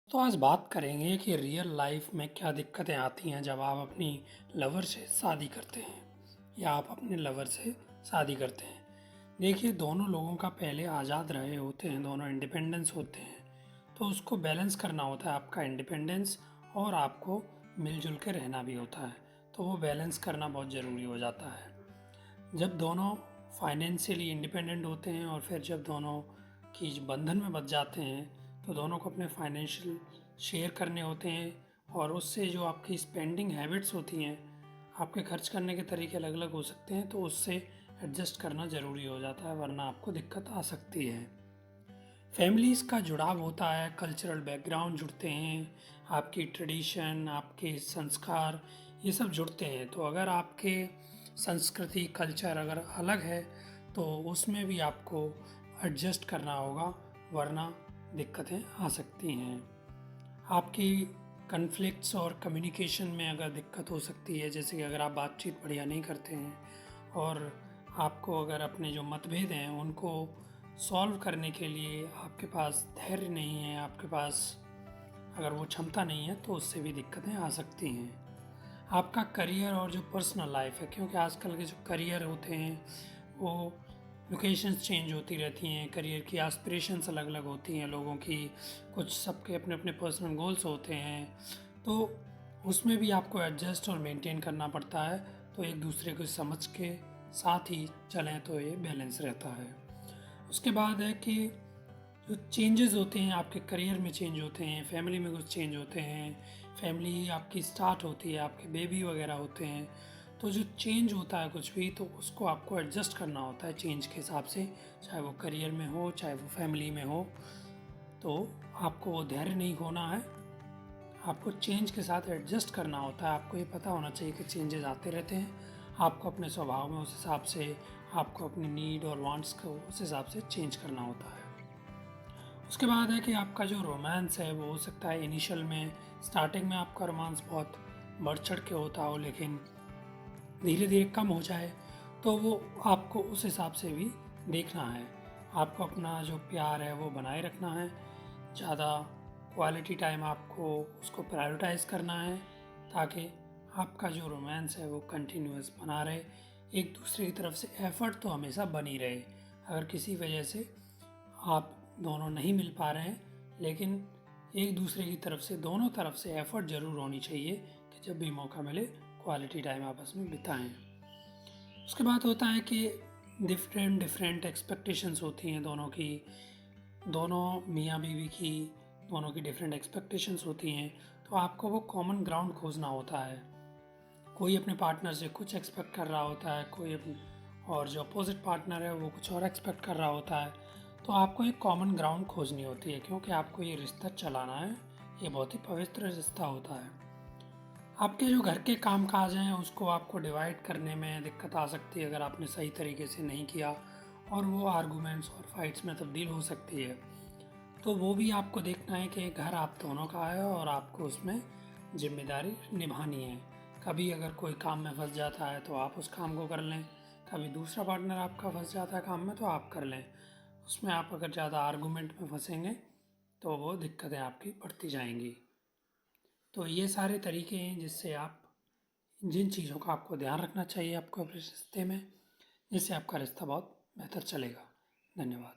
तो आज बात करेंगे कि रियल लाइफ में क्या दिक्कतें आती हैं जब आप अपनी लवर से शादी करते हैं या आप अपने लवर से शादी करते हैं। देखिए, दोनों लोगों का पहले आज़ाद रहे होते हैं, दोनों इंडिपेंडेंस होते हैं, तो उसको बैलेंस करना होता है। आपका इंडिपेंडेंस और आपको मिलजुल के रहना भी होता है, तो वो बैलेंस करना बहुत ज़रूरी हो जाता है। जब दोनों फाइनेंशियली इंडिपेंडेंट होते हैं और फिर जब दोनों की बंधन में बच जाते हैं, तो दोनों को अपने फाइनेंशियल शेयर करने होते हैं और उससे जो आपकी स्पेंडिंग हैबिट्स होती हैं, आपके खर्च करने के तरीके अलग अलग हो सकते हैं, तो उससे एडजस्ट करना ज़रूरी हो जाता है, वरना आपको दिक्कत आ सकती है। फैमिलीज़ का जुड़ाव होता है, कल्चरल बैकग्राउंड जुड़ते हैं, आपकी ट्रेडिशन, आपके संस्कार, ये सब जुड़ते हैं। तो अगर आपके संस्कृति कल्चर अगर अलग है तो उसमें भी आपको एडजस्ट करना होगा, वरना दिक्कतें आ सकती हैं। आपकी कन्फ्लिक्ट्स और कम्युनिकेशन में अगर दिक्कत हो सकती है, जैसे कि अगर आप बातचीत बढ़िया नहीं करते हैं और आपको अगर अपने जो मतभेद हैं उनको सॉल्व करने के लिए आपके पास धैर्य नहीं है, आपके पास अगर वो क्षमता नहीं है, तो उससे भी दिक्कतें आ सकती हैं। आपका करियर और जो पर्सनल लाइफ है, क्योंकि आजकल के जो करियर होते हैं वो लोकेशंस चेंज होती रहती हैं, करियर की एस्पिरेशंस अलग अलग होती हैं लोगों की, कुछ सबके अपने अपने पर्सनल गोल्स होते हैं, तो उसमें भी आपको एडजस्ट और मेंटेन करना पड़ता है। तो एक दूसरे को समझ के साथ ही चलें तो ये बैलेंस रहता है। उसके बाद है कि जो चेंजेस होते हैं आपके करियर में, चेंज होते हैं, फैमिली में कुछ चेंज होते हैं, फैमिली आपकी स्टार्ट होती है, आपके बेबी वगैरह होते हैं, तो जो चेंज होता है कुछ भी, तो उसको आपको एडजस्ट करना होता है चेंज के हिसाब से, चाहे वो करियर में हो चाहे वो फैमिली में हो। तो आपको वो धैर्य नहीं खोना है, आपको चेंज के साथ एडजस्ट करना होता है। आपको ये पता होना चाहिए कि चेंजेस आते रहते हैं, आपको अपने स्वभाव में उस हिसाब से, आपको अपनी नीड और वांट्स को उस हिसाब से चेंज करना होता है। उसके बाद है कि आपका जो रोमांस है वो हो सकता है इनिशियल में, स्टार्टिंग में आपका रोमांस बहुत बढ़ चढ़ के होता हो, लेकिन धीरे धीरे कम हो जाए, तो वो आपको उस हिसाब से भी देखना है। आपको अपना जो प्यार है वो बनाए रखना है, ज़्यादा क्वालिटी टाइम आपको उसको प्रायोरिटाइज करना है, ताकि आपका जो रोमांस है वो कंटिन्यूअस बना रहे। एक दूसरे की तरफ से एफ़र्ट तो हमेशा बनी रहे। अगर किसी वजह से आप दोनों नहीं मिल पा रहे हैं, लेकिन एक दूसरे की तरफ से, दोनों तरफ से एफ़र्ट ज़रूर होनी चाहिए कि जब भी मौका मिले क्वालिटी टाइम आपस में बिताएं। उसके बाद होता है कि डिफरेंट डिफरेंट एक्सपेक्टेशंस होती हैं दोनों की, दोनों मियाँ बीवी की, दोनों की डिफरेंट एक्सपेक्टेशंस होती हैं, तो आपको वो कॉमन ग्राउंड खोजना होता है। कोई अपने पार्टनर से कुछ एक्सपेक्ट कर रहा होता है, कोई अपने, और जो अपोजिट पार्टनर है वो कुछ और एक्सपेक्ट कर रहा होता है। तो आपको एक कॉमन ग्राउंड खोजनी होती है, क्योंकि आपको ये रिश्ता चलाना है, ये बहुत ही पवित्र रिश्ता होता है। आपके जो घर के काम काज हैं उसको आपको डिवाइड करने में दिक्कत आ सकती है अगर आपने सही तरीके से नहीं किया, और वो आर्गूमेंट्स और फाइट्स में तब्दील हो सकती है। तो वो भी आपको देखना है कि घर आप दोनों का है और आपको उसमें जिम्मेदारी निभानी है। कभी अगर कोई काम में फंस जाता है तो आप उस काम को कर लें, कभी दूसरा पार्टनर आपका फंस जाता है काम में तो आप कर लें। उसमें आप अगर ज़्यादा आर्गूमेंट में फंसेंगे तो वो दिक्कतें आपकी बढ़ती जाएंगी। तो ये सारे तरीके हैं जिससे आप, जिन चीज़ों का आपको ध्यान रखना चाहिए आपको अपने रिश्ते में, जिससे आपका रिश्ता बहुत बेहतर चलेगा। धन्यवाद।